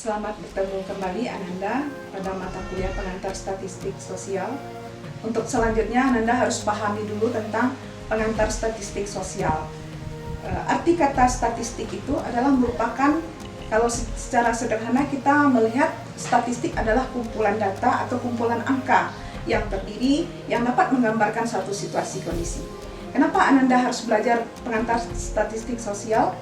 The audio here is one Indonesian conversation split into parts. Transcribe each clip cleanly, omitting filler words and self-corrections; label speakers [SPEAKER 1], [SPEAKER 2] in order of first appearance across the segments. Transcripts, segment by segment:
[SPEAKER 1] Selamat bertemu kembali Ananda pada mata kuliah pengantar statistik sosial. Untuk selanjutnya Ananda harus pahami dulu tentang pengantar statistik sosial. Arti kata statistik itu adalah merupakan, kalau secara sederhana kita melihat statistik adalah kumpulan data atau kumpulan angka yang terdiri yang dapat menggambarkan suatu situasi kondisi. Kenapa Ananda harus belajar pengantar statistik sosial?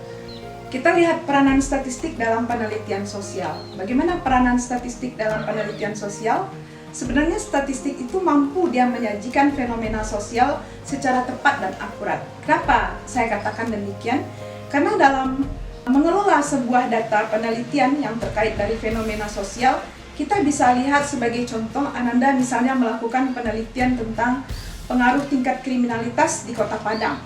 [SPEAKER 1] Kita lihat peranan statistik dalam penelitian sosial. Bagaimana peranan statistik dalam penelitian sosial? Sebenarnya statistik itu mampu dia menyajikan fenomena sosial secara tepat dan akurat. Kenapa saya katakan demikian? Karena dalam mengelola sebuah data penelitian yang terkait dari fenomena sosial, kita bisa lihat sebagai contoh, Ananda misalnya melakukan penelitian tentang pengaruh tingkat kriminalitas di Kota Padang.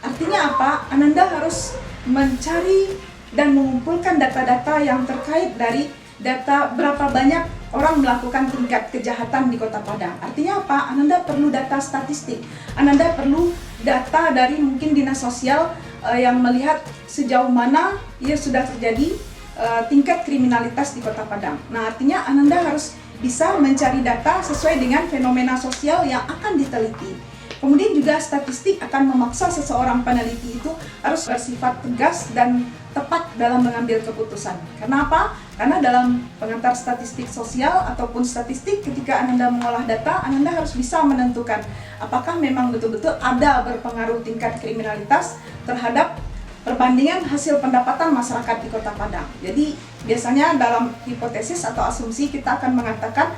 [SPEAKER 1] Artinya apa? Ananda harus mencari dan mengumpulkan data-data yang terkait dari data berapa banyak orang melakukan tingkat kejahatan di Kota Padang. Artinya apa? Ananda perlu data statistik. Ananda perlu data dari mungkin dinas sosial yang melihat sejauh mana ya sudah terjadi tingkat kriminalitas di Kota Padang. Nah, artinya Ananda harus bisa mencari data sesuai dengan fenomena sosial yang akan diteliti. Kemudian juga statistik akan memaksa seseorang peneliti itu harus bersifat tegas dan tepat dalam mengambil keputusan. Karena apa? Karena dalam pengantar statistik sosial ataupun statistik, ketika Ananda mengolah data, Ananda harus bisa menentukan apakah memang betul-betul ada berpengaruh tingkat kriminalitas terhadap perbandingan hasil pendapatan masyarakat di Kota Padang. Jadi biasanya dalam hipotesis atau asumsi kita akan mengatakan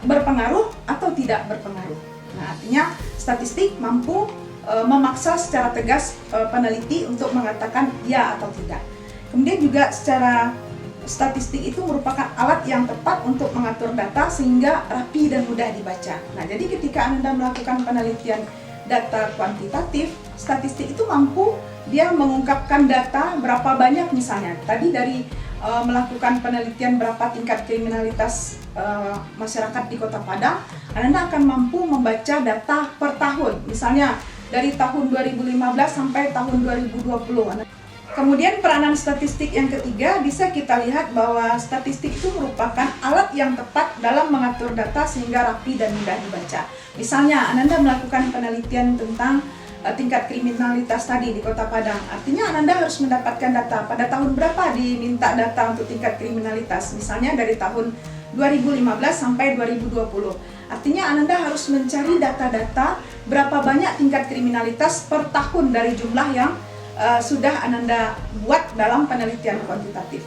[SPEAKER 1] berpengaruh atau tidak berpengaruh. Nah, artinya statistik mampu memaksa secara tegas peneliti untuk mengatakan ya atau tidak. Kemudian juga secara statistik itu merupakan alat yang tepat untuk mengatur data sehingga rapi dan mudah dibaca. Nah, jadi ketika Anda melakukan penelitian data kuantitatif, statistik itu mampu dia mengungkapkan data berapa banyak, misalnya tadi dari melakukan penelitian berapa tingkat kriminalitas masyarakat di Kota Padang, Anda akan mampu membaca data per tahun, misalnya dari tahun 2015 sampai tahun 2020. Kemudian peranan statistik yang ketiga, bisa kita lihat bahwa statistik itu merupakan alat yang tepat dalam mengatur data sehingga rapi dan mudah dibaca. Misalnya Anda melakukan penelitian tentang tingkat kriminalitas tadi di Kota Padang. Artinya Anda harus mendapatkan data pada tahun berapa diminta data untuk tingkat kriminalitas. Misalnya dari tahun 2015 sampai 2020. Artinya Anda harus mencari data-data berapa banyak tingkat kriminalitas per tahun dari jumlah yang sudah Anda buat dalam penelitian kuantitatif.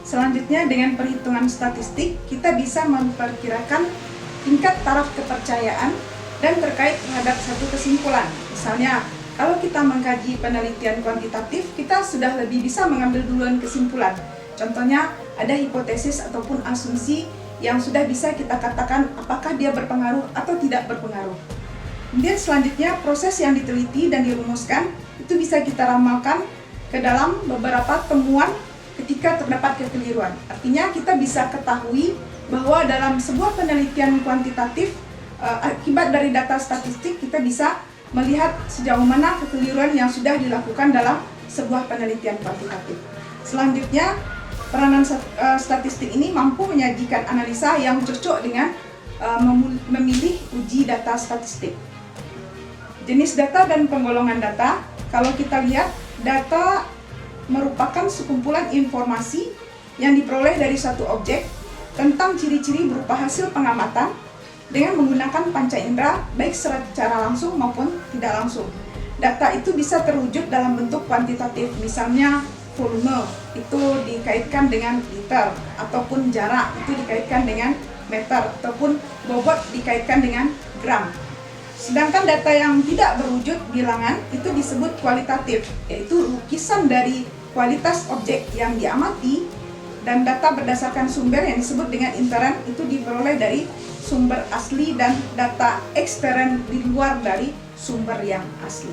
[SPEAKER 1] Selanjutnya dengan perhitungan statistik, kita bisa memperkirakan tingkat taraf kepercayaan dan terkait terhadap satu kesimpulan. Misalnya, kalau kita mengkaji penelitian kuantitatif, kita sudah lebih bisa mengambil duluan kesimpulan. Contohnya, ada hipotesis ataupun asumsi yang sudah bisa kita katakan apakah dia berpengaruh atau tidak berpengaruh. Kemudian selanjutnya, proses yang diteliti dan dirumuskan, itu bisa kita ramalkan ke dalam beberapa temuan ketika terdapat kekeliruan. Artinya, kita bisa ketahui bahwa dalam sebuah penelitian kuantitatif, akibat dari data statistik kita bisa melihat sejauh mana kekeliruan yang sudah dilakukan dalam sebuah penelitian kuantitatif. Selanjutnya, peranan statistik ini mampu menyajikan analisa yang cocok dengan memilih uji data statistik. Jenis data dan penggolongan data, kalau kita lihat, data merupakan sekumpulan informasi yang diperoleh dari satu objek tentang ciri-ciri berupa hasil pengamatan dengan menggunakan panca indera baik secara langsung maupun tidak langsung. Data itu bisa terwujud dalam bentuk kuantitatif, misalnya volume itu dikaitkan dengan liter, ataupun jarak itu dikaitkan dengan meter, ataupun bobot dikaitkan dengan gram. Sedangkan data yang tidak berwujud bilangan itu disebut kualitatif, yaitu lukisan dari kualitas objek yang diamati, dan data berdasarkan sumber yang disebut dengan intern itu diperoleh dari sumber asli dan data ekstern di luar dari sumber yang asli.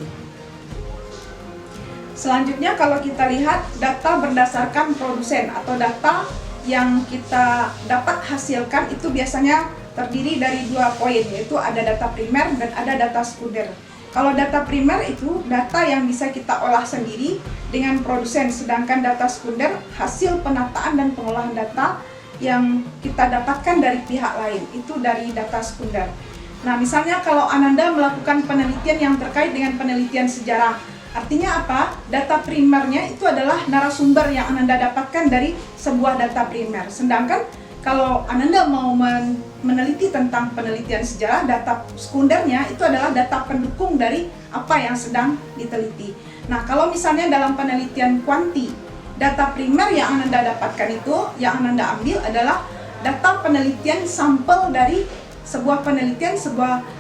[SPEAKER 1] Selanjutnya kalau kita lihat data berdasarkan produsen atau data yang kita dapat hasilkan itu biasanya terdiri dari dua poin, yaitu ada data primer dan ada data sekunder. Kalau data primer itu data yang bisa kita olah sendiri dengan produsen, sedangkan data sekunder hasil penataan dan pengolahan data yang kita dapatkan dari pihak lain, itu dari data sekunder. Nah, misalnya kalau Ananda melakukan penelitian yang terkait dengan penelitian sejarah, artinya apa? Data primernya itu adalah narasumber yang Ananda dapatkan dari sebuah data primer. Sedangkan kalau Ananda mau meneliti tentang penelitian sejarah, data sekundernya itu adalah data pendukung dari apa yang sedang diteliti. Nah, kalau misalnya dalam penelitian kuanti, data primer yang Ananda dapatkan itu, yang Ananda ambil adalah data penelitian sampel dari sebuah penelitian,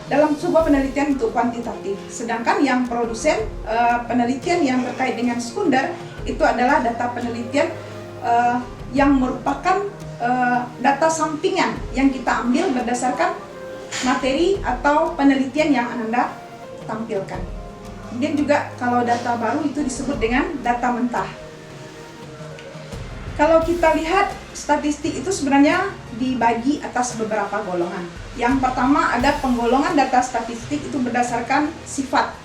[SPEAKER 1] dalam sebuah penelitian itu kuantitatif. Sedangkan yang produsen penelitian yang terkait dengan sekunder itu adalah data penelitian yang merupakan data sampingan yang kita ambil berdasarkan materi atau penelitian yang Ananda tampilkan. Kemudian juga kalau data baru itu disebut dengan data mentah. Kalau kita lihat statistik itu sebenarnya dibagi atas beberapa golongan. Yang pertama ada penggolongan data statistik itu berdasarkan sifat.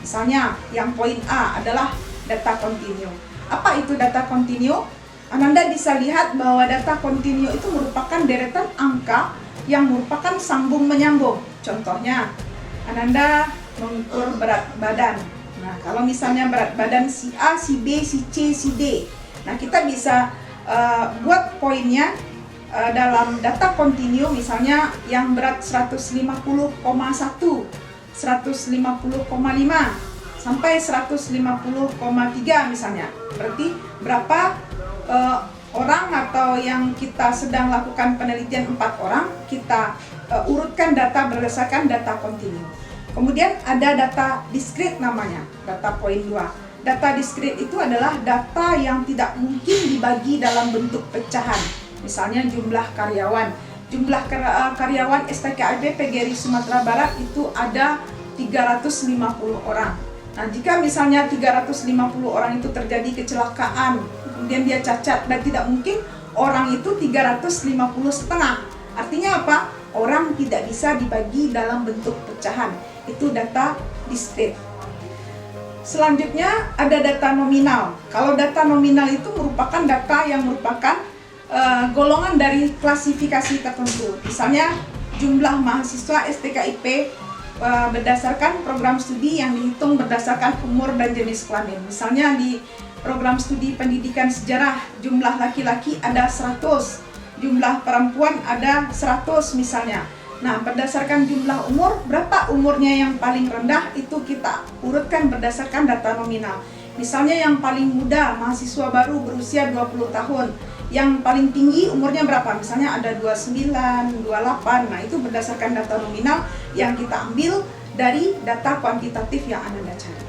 [SPEAKER 1] Misalnya yang poin A adalah data kontinu. Apa itu data kontinu? Ananda bisa lihat bahwa data kontinu itu merupakan deretan angka yang merupakan sambung menyambung. Contohnya, Ananda mengukur berat badan. Nah, kalau misalnya berat badan si A, si B, si C, si D. Nah, kita bisa buat poinnya dalam data kontinu, misalnya yang berat 150,1, 150,5 sampai 150,3 misalnya. Berarti berapa orang atau yang kita sedang lakukan penelitian 4 orang, kita urutkan data berdasarkan data kontinu. Kemudian ada data diskrit namanya, data poin 2. Data diskrit itu adalah data yang tidak mungkin dibagi dalam bentuk pecahan. Misalnya jumlah karyawan. Jumlah karyawan STKIP PGRI Sumatera Barat itu ada 350 orang. Nah, jika misalnya 350 orang itu terjadi kecelakaan, kemudian dia cacat, dan tidak mungkin orang itu 350 setengah. Artinya apa? Orang tidak bisa dibagi dalam bentuk pecahan. Itu data diskrit. Selanjutnya ada data nominal. Kalau data nominal itu merupakan data yang merupakan golongan dari klasifikasi tertentu. Misalnya jumlah mahasiswa STKIP berdasarkan program studi yang dihitung berdasarkan umur dan jenis kelamin. Misalnya di program studi pendidikan sejarah, jumlah laki-laki ada 100, jumlah perempuan ada 100 misalnya. Nah, berdasarkan jumlah umur, berapa umurnya yang paling rendah itu kita urutkan berdasarkan data nominal. Misalnya yang paling muda, mahasiswa baru berusia 20 tahun. Yang paling tinggi umurnya berapa? Misalnya ada 29, 28. Nah, itu berdasarkan data nominal yang kita ambil dari data kuantitatif yang Ananda cari.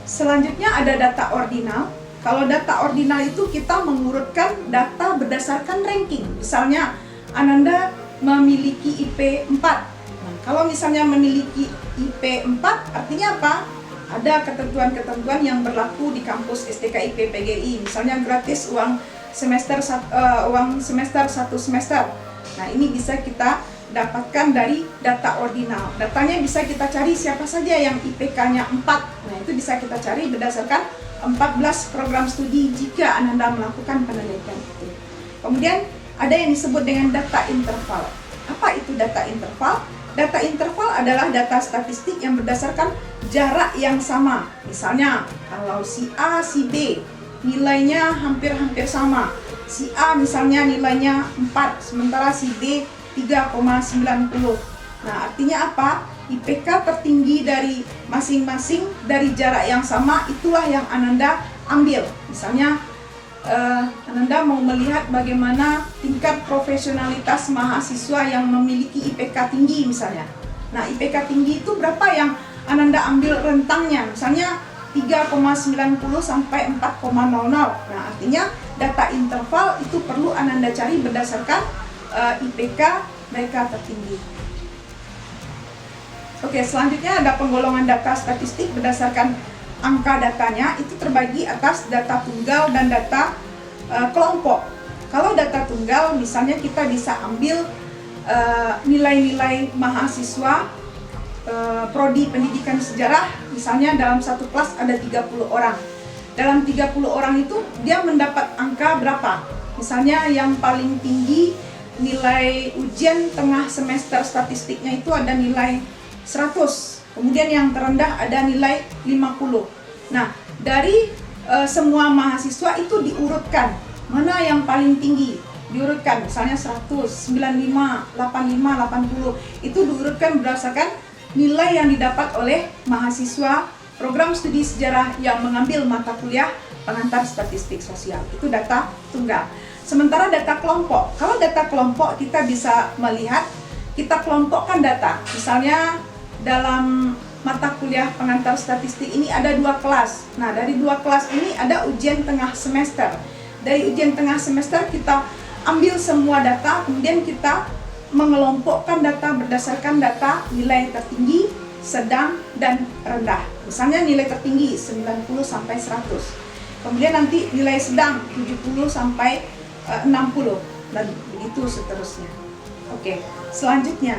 [SPEAKER 1] Selanjutnya ada data ordinal. Kalau data ordinal itu kita mengurutkan data berdasarkan ranking. Misalnya Ananda memiliki IP 4. Nah, kalau misalnya memiliki IP 4 artinya apa? Ada ketentuan-ketentuan yang berlaku di kampus STKIP PGRI. Misalnya gratis uang semester 1 semester. Nah, ini bisa kita dapatkan dari data ordinal. Datanya bisa kita cari siapa saja yang IPK-nya 4. Nah, itu bisa kita cari berdasarkan 14 program studi jika Ananda melakukan penelitian itu. Kemudian ada yang disebut dengan data interval. Apa itu data interval? Data interval adalah data statistik yang berdasarkan jarak yang sama. Misalnya, kalau si A, si B nilainya hampir-hampir sama. Si A misalnya nilainya 4, sementara si B 3,90. Nah, artinya apa? IPK tertinggi dari masing-masing dari jarak yang sama, itulah yang Ananda ambil. Misalnya, Ananda mau melihat bagaimana tingkat profesionalitas mahasiswa yang memiliki IPK tinggi misalnya. Nah, IPK tinggi itu berapa yang Ananda ambil rentangnya? Misalnya 3,90 sampai 4,00. Nah, artinya data interval itu perlu Ananda cari berdasarkan IPK mereka tertinggi. Oke, selanjutnya ada penggolongan data statistik berdasarkan angka datanya, itu terbagi atas data tunggal dan data kelompok. Kalau data tunggal, misalnya kita bisa ambil nilai-nilai mahasiswa prodi pendidikan sejarah, misalnya dalam satu kelas ada 30 orang. Dalam 30 orang itu dia mendapat angka berapa? Misalnya yang paling tinggi nilai ujian tengah semester statistiknya itu ada nilai 100. Kemudian yang terendah ada nilai 50. Nah, dari semua mahasiswa itu diurutkan. Mana yang paling tinggi? Diurutkan misalnya 100, 95, 85, 80. Itu diurutkan berdasarkan nilai yang didapat oleh mahasiswa program studi sejarah yang mengambil mata kuliah pengantar statistik sosial. Itu data tunggal. Sementara data kelompok, kalau data kelompok kita bisa melihat, kita kelompokkan data. Misalnya dalam mata kuliah pengantar statistik ini ada 2 kelas. Nah, dari 2 kelas ini ada ujian tengah semester. Dari ujian tengah semester kita ambil semua data, kemudian kita mengelompokkan data berdasarkan data nilai tertinggi, sedang, dan rendah. Misalnya nilai tertinggi 90 sampai 100. Kemudian nanti nilai sedang 70 sampai 60 dan begitu seterusnya. Oke, selanjutnya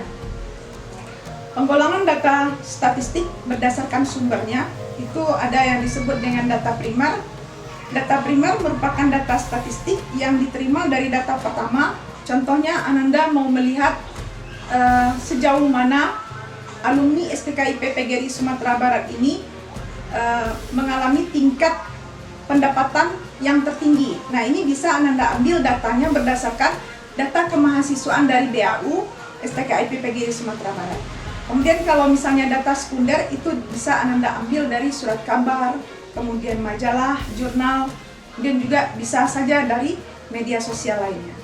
[SPEAKER 1] penggolongan data statistik berdasarkan sumbernya itu ada yang disebut dengan data primer. Data primer merupakan data statistik yang diterima dari data pertama. Contohnya Ananda mau melihat sejauh mana alumni STKIP PGRI Sumatera Barat ini mengalami tingkat pendapatan yang tertinggi. Nah, ini bisa Ananda ambil datanya berdasarkan data kemahasiswaan dari BAU STKIP PGRI Sumatera Barat. Kemudian kalau misalnya data sekunder itu bisa Ananda ambil dari surat kabar, kemudian majalah, jurnal, dan juga bisa saja dari media sosial lainnya.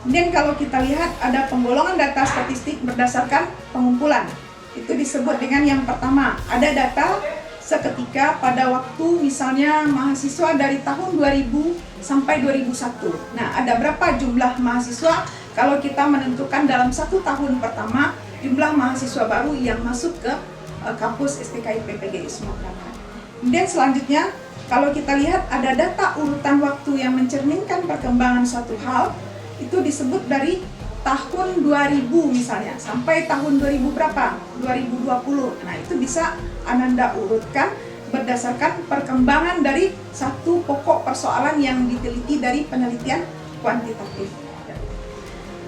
[SPEAKER 1] Kemudian kalau kita lihat ada penggolongan data statistik berdasarkan pengumpulan. Itu disebut dengan yang pertama, ada data seketika pada waktu misalnya mahasiswa dari tahun 2000 sampai 2001. Nah, ada berapa jumlah mahasiswa kalau kita menentukan dalam 1 tahun pertama jumlah mahasiswa baru yang masuk ke kampus STKIP PGRI Sumatera Barat. Kemudian selanjutnya, kalau kita lihat ada data urutan waktu yang mencerminkan perkembangan suatu hal, itu disebut dari tahun 2000 misalnya sampai tahun 2000 berapa? 2020. Nah, itu bisa Ananda urutkan berdasarkan perkembangan dari satu pokok persoalan yang diteliti dari penelitian kuantitatif.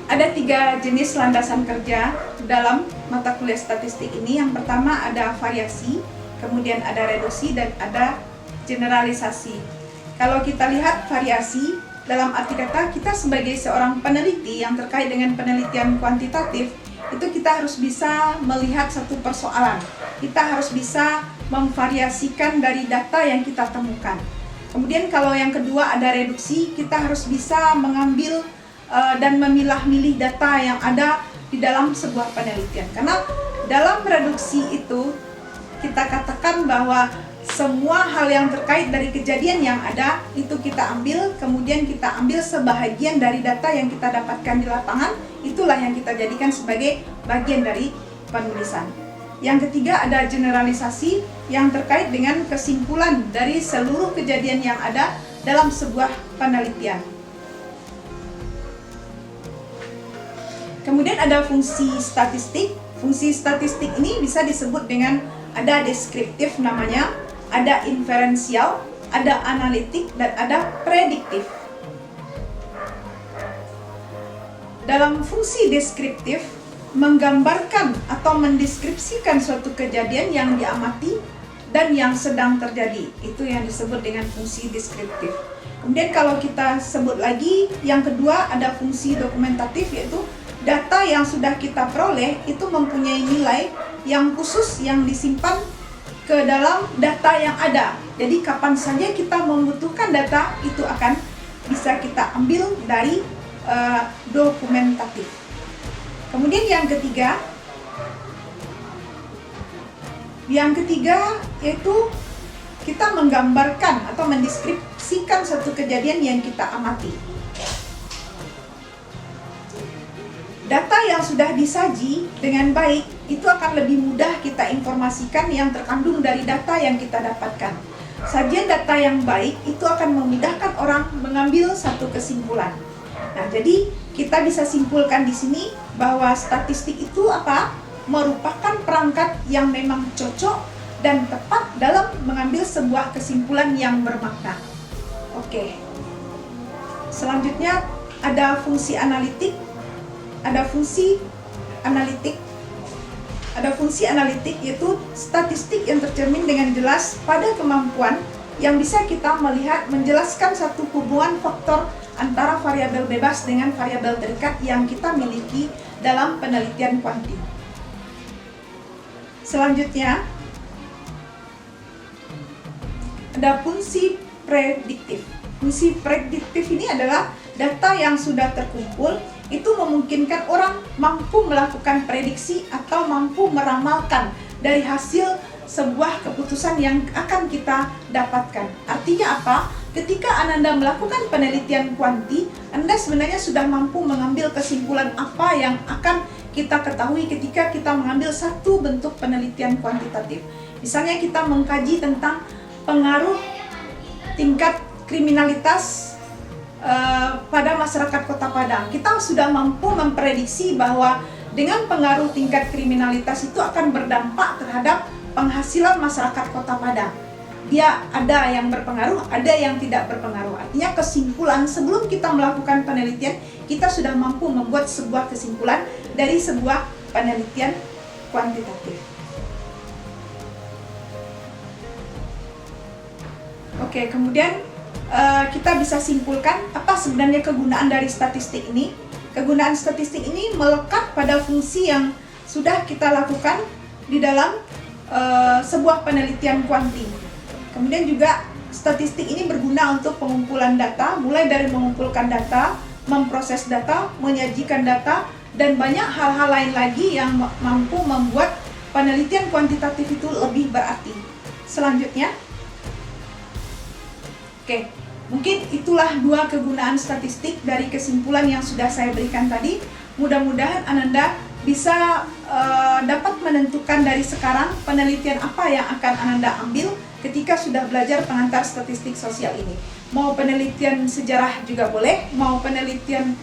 [SPEAKER 1] Ada 3 jenis landasan kerja dalam mata kuliah statistik ini. Yang pertama ada variasi, kemudian ada reduksi, dan ada generalisasi. Kalau kita lihat variasi, dalam arti kata kita sebagai seorang peneliti yang terkait dengan penelitian kuantitatif, itu kita harus bisa melihat satu persoalan. Kita harus bisa memvariasikan dari data yang kita temukan. Kemudian kalau yang kedua ada reduksi, kita harus bisa mengambil dan memilah-milih data yang ada di dalam sebuah penelitian. Karena dalam reduksi itu kita katakan bahwa semua hal yang terkait dari kejadian yang ada itu kita ambil, kemudian kita ambil sebahagian dari data yang kita dapatkan di lapangan, itulah yang kita jadikan sebagai bagian dari penulisan. Yang ketiga ada generalisasi yang terkait dengan kesimpulan dari seluruh kejadian yang ada dalam sebuah penelitian. Kemudian ada fungsi statistik. Fungsi statistik ini bisa disebut dengan ada deskriptif namanya, ada inferensial, ada analitik, dan ada prediktif. Dalam fungsi deskriptif, menggambarkan atau mendeskripsikan suatu kejadian yang diamati dan yang sedang terjadi. Itu yang disebut dengan fungsi deskriptif. Kemudian kalau kita sebut lagi, yang kedua ada fungsi dokumentatif, yaitu data yang sudah kita peroleh itu mempunyai nilai yang khusus yang disimpan ke dalam data yang ada. Jadi kapan saja kita membutuhkan data itu akan bisa kita ambil dari dokumentatif. Kemudian yang ketiga yaitu kita menggambarkan atau mendeskripsikan suatu kejadian yang kita amati. Data yang sudah disaji dengan baik itu akan lebih mudah kita informasikan yang terkandung dari data yang kita dapatkan. Sajian data yang baik itu akan memudahkan orang mengambil satu kesimpulan. Nah, jadi kita bisa simpulkan di sini bahwa statistik itu apa? merupakan perangkat yang memang cocok dan tepat dalam mengambil sebuah kesimpulan yang bermakna. Oke. Selanjutnya ada fungsi analitik, ada fungsi analitik yaitu statistik yang tercermin dengan jelas pada kemampuan yang bisa kita melihat menjelaskan satu hubungan faktor antara variabel bebas dengan variabel terikat yang kita miliki dalam penelitian kuanti. Selanjutnya ada fungsi prediktif. Fungsi prediktif ini adalah data yang sudah terkumpul itu memungkinkan orang mampu melakukan prediksi atau mampu meramalkan dari hasil sebuah keputusan yang akan kita dapatkan. Artinya apa? Ketika Ananda melakukan penelitian kuanti, Anda sebenarnya sudah mampu mengambil kesimpulan apa yang akan kita ketahui ketika kita mengambil satu bentuk penelitian kuantitatif. Misalnya kita mengkaji tentang pengaruh tingkat kriminalitas pada masyarakat Kota Padang. Kita sudah mampu memprediksi bahwa dengan pengaruh tingkat kriminalitas itu akan berdampak terhadap penghasilan masyarakat Kota Padang. Dia ada yang berpengaruh, ada yang tidak berpengaruh. Artinya kesimpulan sebelum kita melakukan penelitian, kita sudah mampu membuat sebuah kesimpulan dari sebuah penelitian kuantitatif. Oke, kemudian kita bisa simpulkan apa sebenarnya kegunaan dari statistik ini. Kegunaan statistik ini melekat pada fungsi yang sudah kita lakukan di dalam sebuah penelitian kuanti. Kemudian juga statistik ini berguna untuk pengumpulan data, mulai dari mengumpulkan data, memproses data, menyajikan data, dan banyak hal-hal lain lagi yang mampu membuat penelitian kuantitatif itu lebih berarti. Selanjutnya, oke, mungkin itulah dua kegunaan statistik dari kesimpulan yang sudah saya berikan tadi. Mudah-mudahan Ananda bisa dapat menentukan dari sekarang penelitian apa yang akan Ananda ambil ketika sudah belajar pengantar statistik sosial ini. Mau penelitian sejarah juga boleh, mau penelitian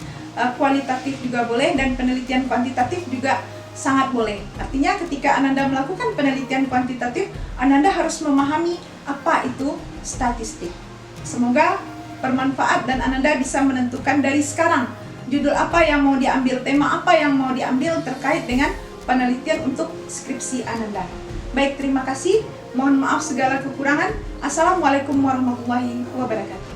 [SPEAKER 1] kualitatif juga boleh, dan penelitian kuantitatif juga sangat boleh. Artinya ketika Ananda melakukan penelitian kuantitatif, Ananda harus memahami apa itu statistik. Semoga bermanfaat dan Ananda bisa menentukan dari sekarang judul apa yang mau diambil, tema apa yang mau diambil terkait dengan penelitian untuk skripsi Ananda. Baik, terima kasih. Mohon maaf segala kekurangan. Assalamualaikum warahmatullahi wabarakatuh.